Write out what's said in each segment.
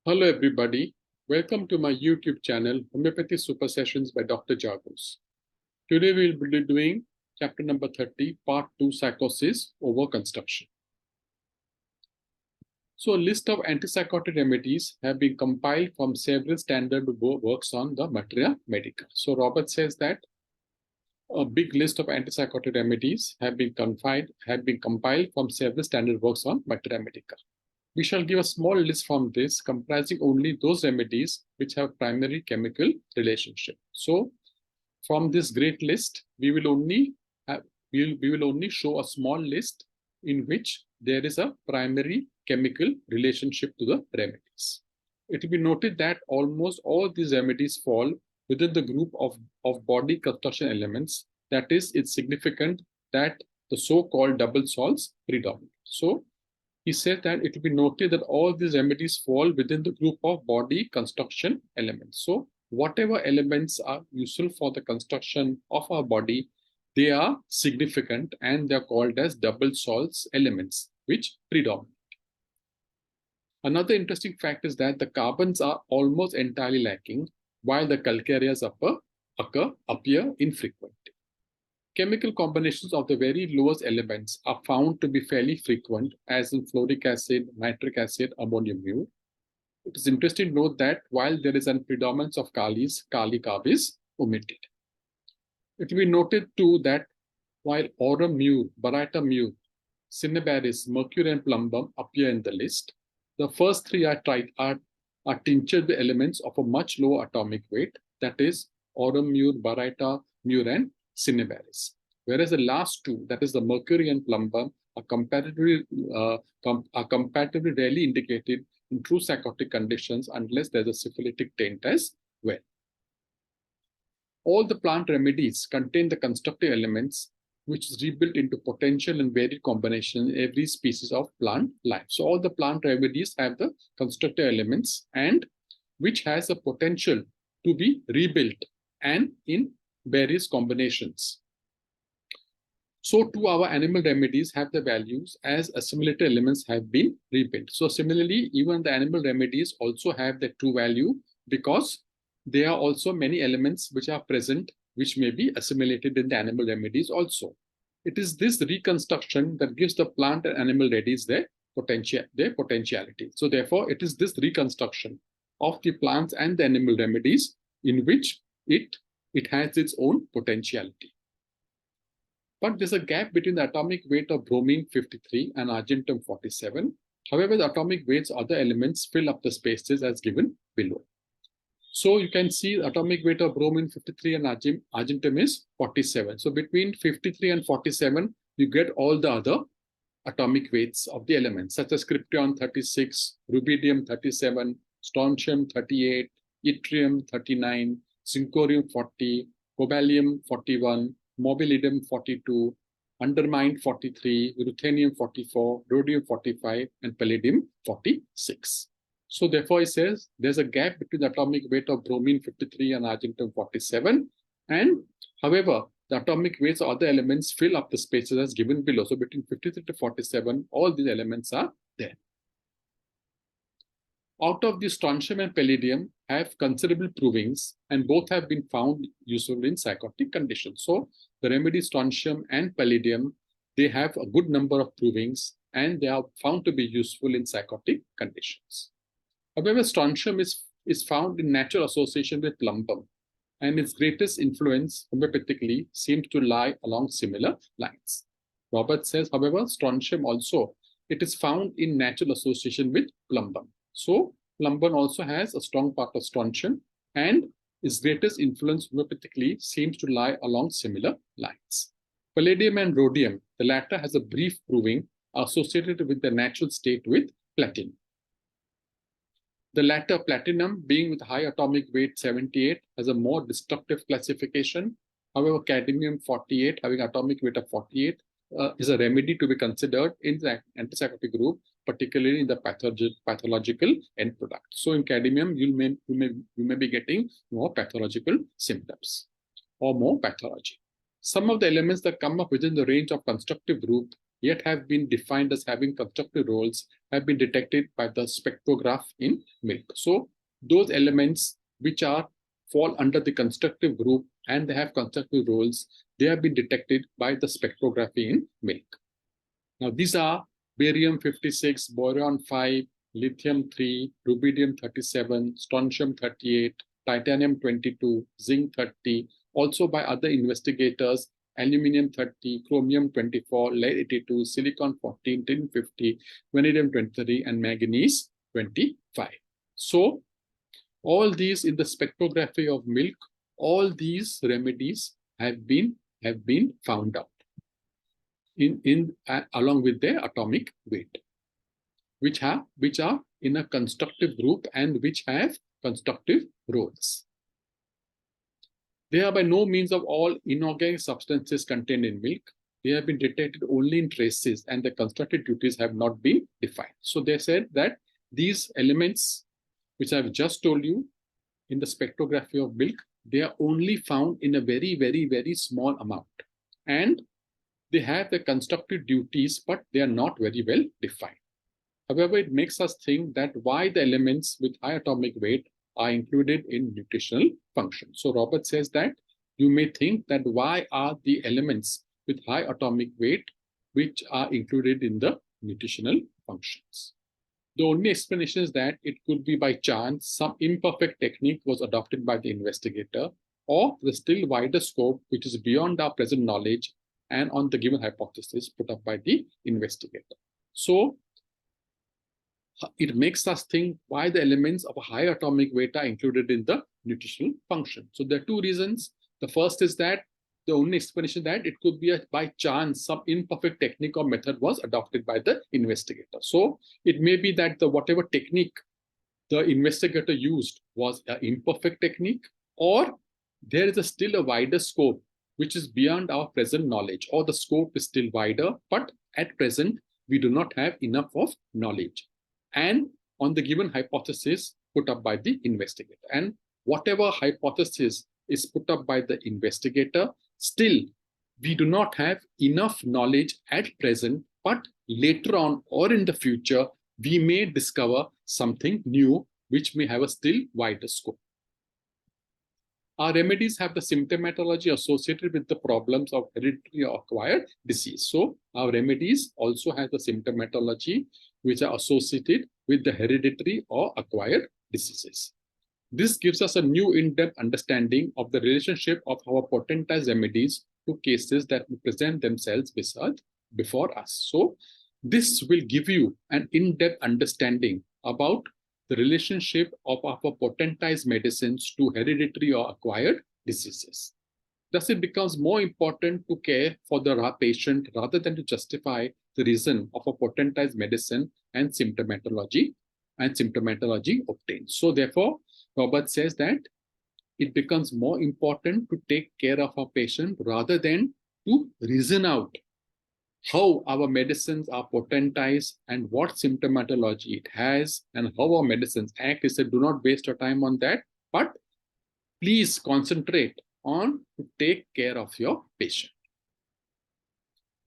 Hello everybody, welcome to my YouTube channel Homeopathy Super Sessions by Dr. Jagose. Today we will be doing chapter number 30, part 2, Sycosis over construction. So a list of antipsychotic remedies have been compiled from several standard works on the materia medica. So Robert says that a big list of antipsychotic remedies have been compiled from several standard works on materia medica. We shall give a small list from this comprising only those remedies which have primary chemical relationship. So from this great list, we will only show a small list in which there is a primary chemical relationship to the remedies. It will be noted that almost all these remedies fall within the group of body construction elements. That is, it's significant that the so-called double salts predominate. So he said that it will be noted that all these remedies fall within the group of body construction elements. So whatever elements are useful for the construction of our body, they are significant and they're called as double salts elements, which predominate. Another interesting fact is that the carbons are almost entirely lacking, while the calcareas appear infrequent. Chemical combinations of the very lowest elements are found to be fairly frequent, as in fluoric acid, nitric acid, ammonium mure. It is interesting to note that while there is a predominance of kalis, kali carb is omitted. It will be noted too that while aurum mure, baryta mure, cinnabaris, mercury, and plumbum appear in the list, the first three are tinctured with elements of a much lower atomic weight, that is, aurum mure, baryta mure, and cinnabaris. Whereas the last two, that is the mercury and plumbum, are comparatively rarely indicated in true psychotic conditions unless there's a syphilitic taint as well. All the plant remedies contain the constructive elements which is rebuilt into potential and varied combination in every species of plant life. So all the plant remedies have the constructive elements and which has a potential to be rebuilt and in various combinations. So too our animal remedies have the values as assimilated elements have been rebuilt. So similarly, even the animal remedies also have the true value because there are also many elements which are present which may be assimilated in the animal remedies also. It is this reconstruction that gives the plant and animal remedies their potentiality. So therefore, it is this reconstruction of the plants and the animal remedies in which it has its own potentiality. But there's a gap between the atomic weight of bromine 53 and argentum 47. However, the atomic weights of other elements fill up the spaces as given below. So you can see the atomic weight of bromine 53 and argentum is 47. So between 53 and 47, you get all the other atomic weights of the elements, such as krypton 36, rubidium 37, strontium 38, yttrium 39, zincorium 40, cobalium 41, mobilidum 42, undermine 43, ruthenium 44, rhodium 45, and palladium 46. So therefore, it says there's a gap between the atomic weight of bromine 53 and argentum 47. And however, the atomic weights of other elements fill up the spaces as given below. So between 53 to 47, all these elements are there. Out of the strontium and palladium have considerable provings, and both have been found useful in psychotic conditions. So the remedy strontium and palladium, they have a good number of provings, and they are found to be useful in psychotic conditions. However, strontium is found in natural association with plumbum, and its greatest influence homeopathically seems to lie along similar lines. Robert says, however, strontium also, it is found in natural association with plumbum. So plumbum also has a strong part of strontium, and its greatest influence homeopathically seems to lie along similar lines. Palladium and rhodium, the latter has a brief proving associated with the natural state with platinum. The latter, platinum, being with high atomic weight 78, has a more destructive classification. However, cadmium 48, having atomic weight of 48, is a remedy to be considered in the antipsychotic group, particularly in the pathological end product. So in cadmium, you may be getting more pathological symptoms or more pathology. Some of the elements that come up within the range of constructive group yet have been defined as having constructive roles have been detected by the spectrograph in milk. So those elements which fall under the constructive group and they have constructive roles, they have been detected by the spectrography in milk. Now these are barium 56, boron 5, lithium 3, rubidium 37, strontium 38, titanium 22, zinc 30, also by other investigators, aluminium 30, chromium 24, lead 82, silicon 14, tin 50, vanadium 23, and manganese 25. So all these in the spectrography of milk, all these remedies have been found out along with their atomic weight, which are in a constructive group and which have constructive roles. They are by no means of all inorganic substances contained in milk. They have been detected only in traces and the constructive duties have not been defined. So they said that these elements, which I've just told you in the spectrography of milk, they are only found in a very, very, very small amount. And they have the constructive duties, but they are not very well defined. However, it makes us think that why the elements with high atomic weight are included in nutritional function. So Robert says that you may think that why are the elements with high atomic weight which are included in the nutritional functions? The only explanation is that it could be by chance some imperfect technique was adopted by the investigator, or the still wider scope which is beyond our present knowledge and on the given hypothesis put up by the investigator. So it makes us think why the elements of a high atomic weight are included in the nutritional function. So there are two reasons. The first is that the only explanation that it could be by chance some imperfect technique or method was adopted by the investigator. So it may be that whatever technique the investigator used was an imperfect technique, or there is still a wider scope which is beyond our present knowledge, or the scope is still wider, but at present we do not have enough of knowledge. And on the given hypothesis put up by the investigator. And whatever hypothesis is put up by the investigator, still we do not have enough knowledge at present, but later on or in the future, we may discover something new which may have a still wider scope. Our remedies have the symptomatology associated with the problems of hereditary or acquired disease. So our remedies also have the symptomatology which are associated with the hereditary or acquired diseases. This gives us a new in-depth understanding of the relationship of our potentized remedies to cases that will present themselves before us. So this will give you an in-depth understanding about the relationship of our potentized medicines to hereditary or acquired diseases. Thus, it becomes more important to care for the patient rather than to justify the reason of a potentized medicine and symptomatology obtained. So therefore, Robert says that it becomes more important to take care of our patient rather than to reason out how our medicines are potentized and what symptomatology it has and how our medicines act. He said, do not waste your time on that, but please concentrate on to take care of your patient.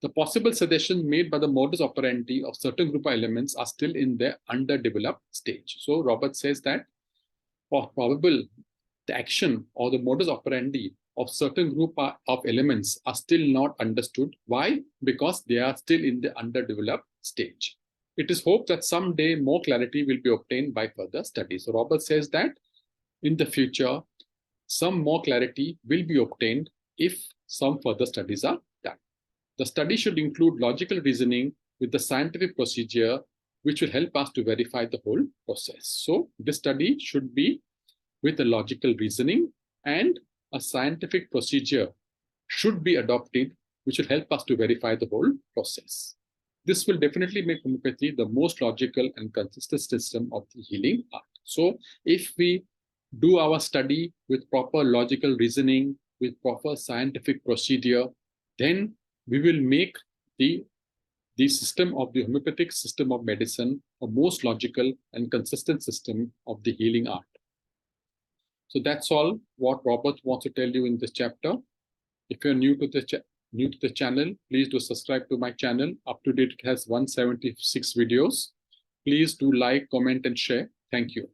The possible suggestions made by the modus operandi of certain group of elements are still in their underdeveloped stage. So Robert says that for probable the action or the modus operandi of certain group of elements are still not understood. Why? Because they are still in the underdeveloped stage. It is hoped that someday more clarity will be obtained by further studies. So Robert says that in the future, some more clarity will be obtained if some further studies are done. The study should include logical reasoning with the scientific procedure, which will help us to verify the whole process. So this study should be with the logical reasoning, and a scientific procedure should be adopted, which will help us to verify the whole process. This will definitely make homeopathy the most logical and consistent system of the healing art. So if we do our study with proper logical reasoning, with proper scientific procedure, then we will make the system of the homeopathic system of medicine a most logical and consistent system of the healing art. So that's all what Robert wants to tell you in this chapter. If you're new to new to the channel, please do subscribe to my channel. Up to date, it has 176 videos. Please do like, comment, and share. Thank you.